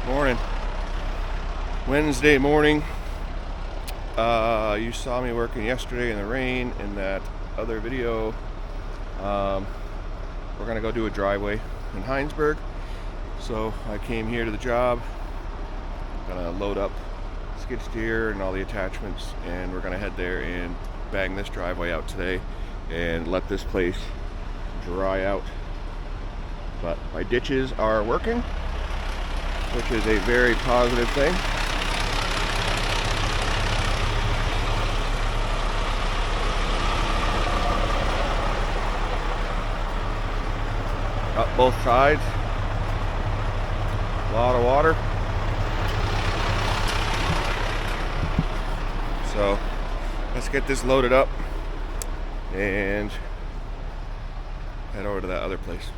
Morning. Wednesday morning. You saw me working yesterday in the rain in that other video. We're gonna go do a driveway in Heinsberg. So I came here to the job. Gonna load up skid steer and all the attachments, and we're gonna head there and bang this driveway out today and let this place dry out. But my ditches are working, which is a very positive thing. Up both sides, a lot of water. So let's get this loaded up and head over to that other place.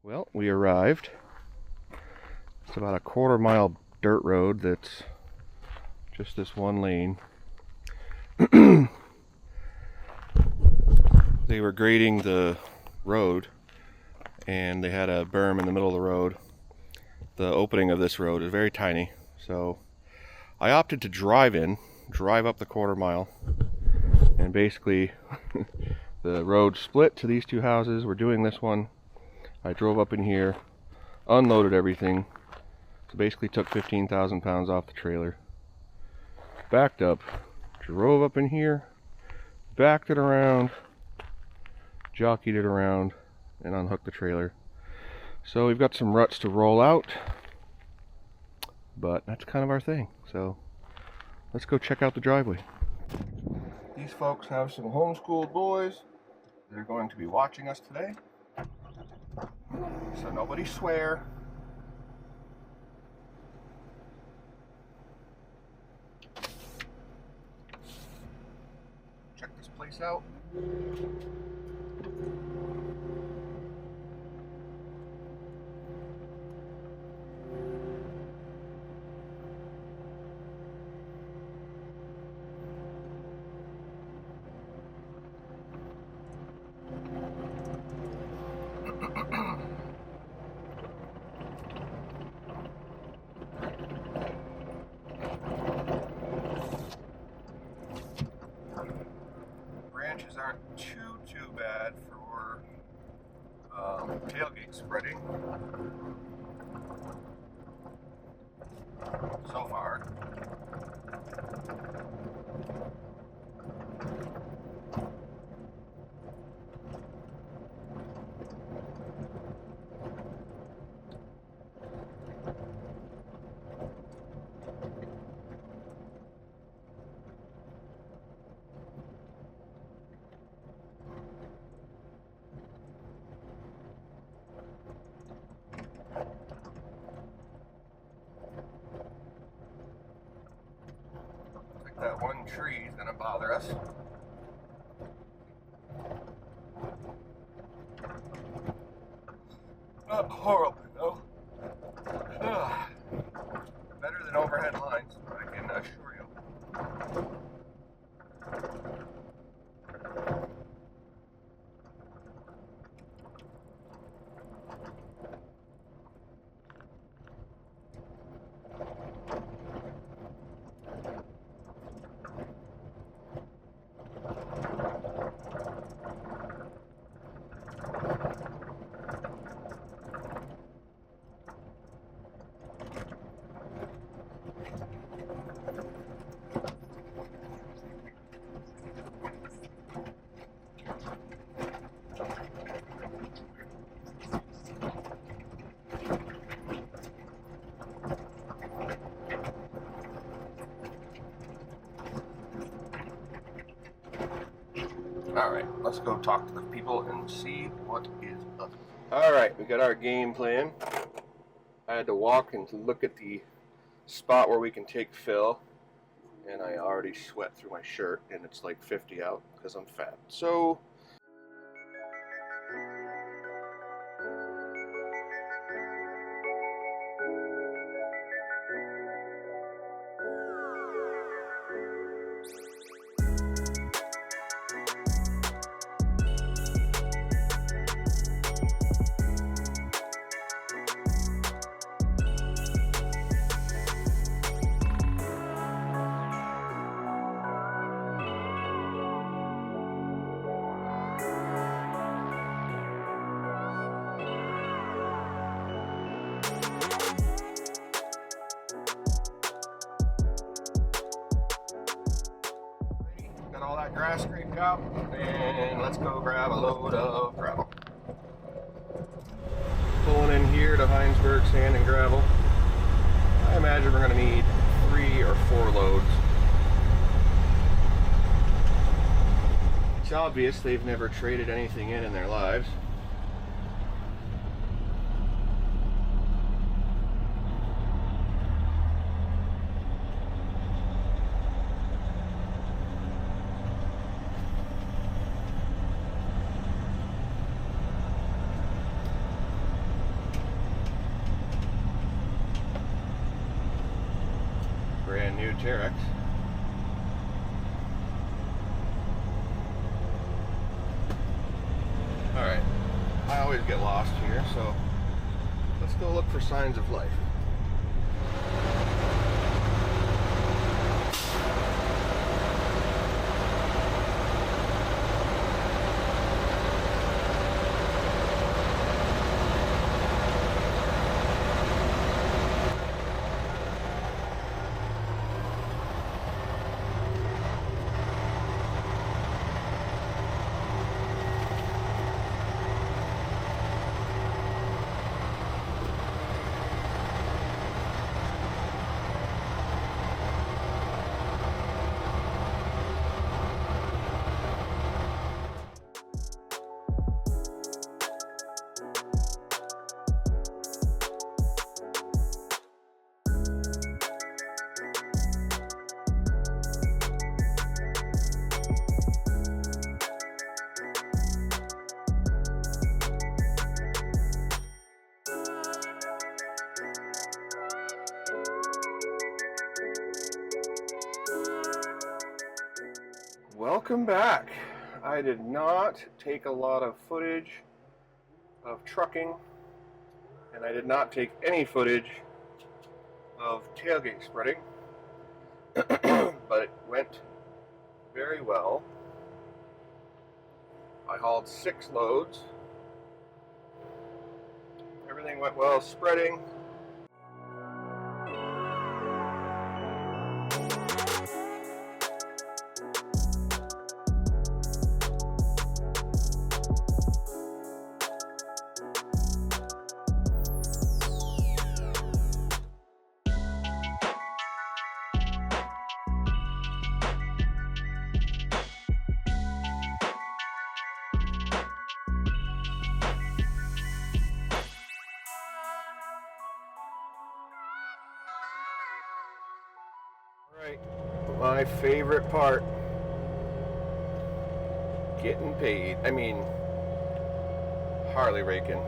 Well, we arrived. It's about a quarter-mile dirt road that's just this one lane. They were grading the road and they had a berm in the middle of the road. The opening of this road is very tiny, so I opted to drive up the quarter mile, and basically the road split to these two houses. We're doing this one. I drove up in here, unloaded everything, so basically took 15,000 pounds off the trailer, backed up, drove up in here, backed it around, jockeyed it around, and unhooked the trailer. So we've got some ruts to roll out, but that's kind of our thing. So let's go check out the driveway. These folks have some homeschooled boys that are going to be watching us today, so nobody swear. Check this place out. Branches aren't too bad for tailgate spreading so far. That one tree is going to bother us. Not horrible, though. Better than overhead lines, I can assure you. Alright, let's go talk to the people and see what is up. Alright, we got our game plan. I had to walk and to look at the spot where we can take fill, and I already sweat through my shirt, and it's like 50 out because I'm fat. So Got all that grass scraped out, and let's go grab a load of gravel. Pulling in here to Heinsberg Sand and Gravel. I imagine we're going to need 3 or 4 loads. It's obvious they've never traded anything in their lives. Brand new Terex. Alright, I always get lost here, so let's go look for signs of life. Welcome back. I did not take a lot of footage of trucking, and I did not take any footage of tailgate spreading, but it went very well. I hauled 6 loads. Everything went well spreading. Right, my favorite part, getting paid. I mean, Harley raking.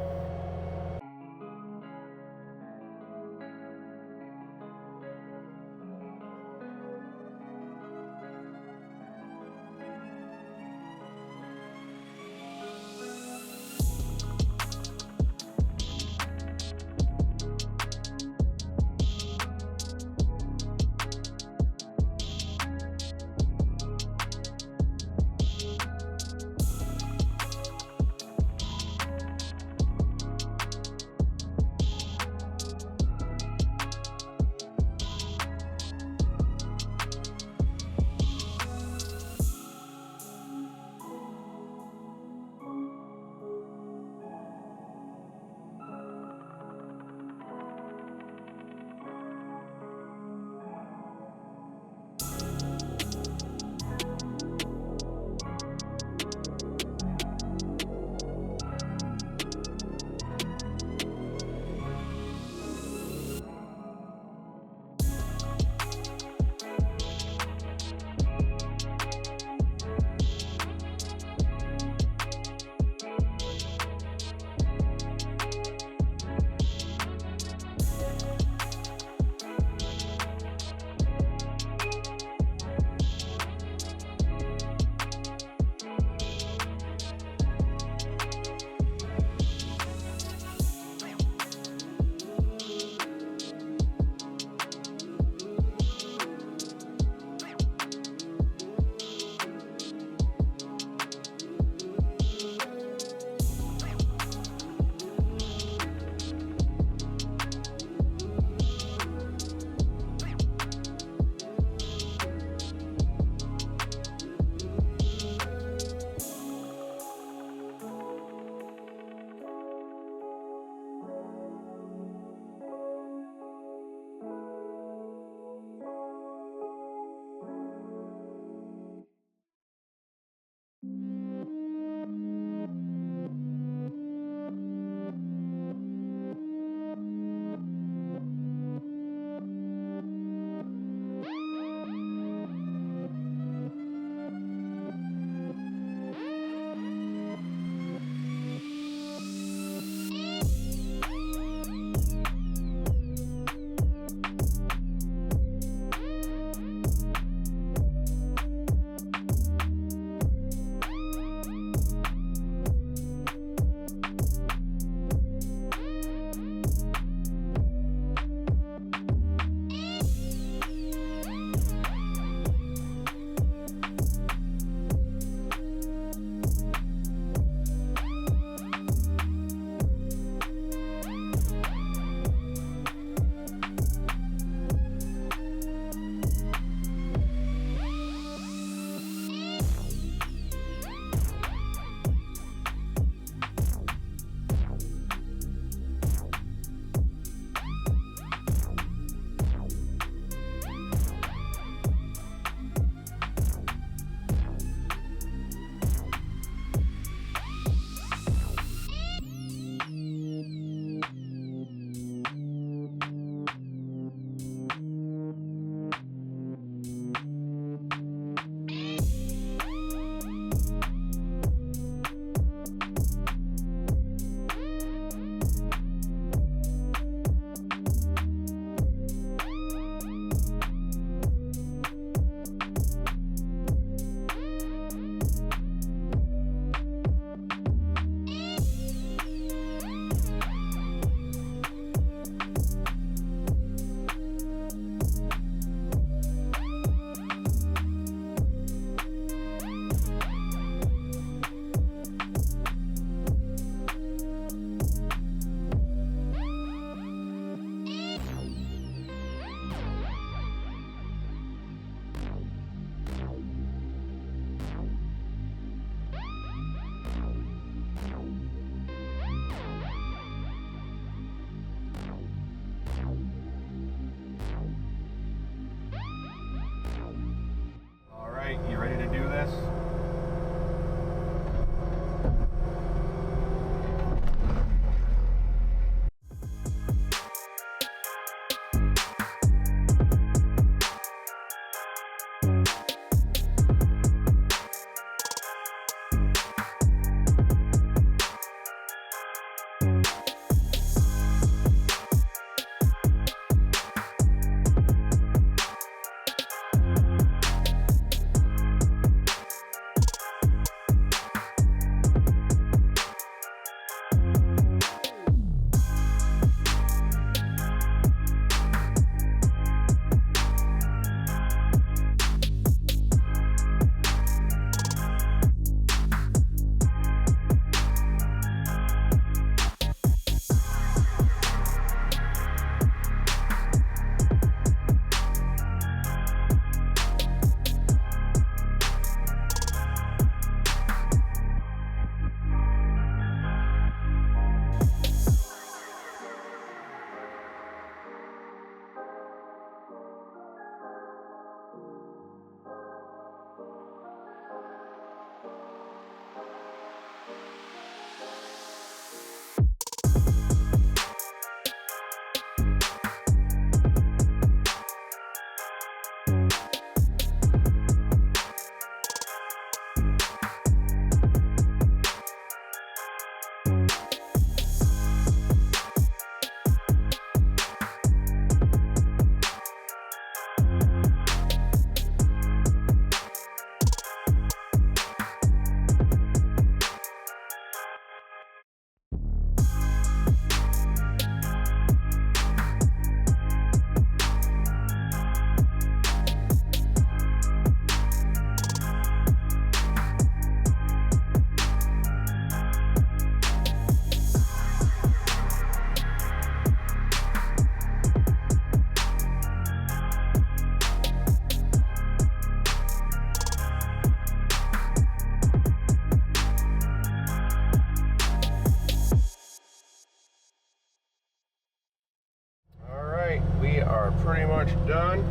are pretty much done.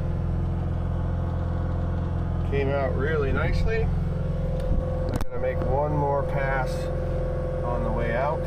Came out really nicely. I'm gonna make one more pass on the way out.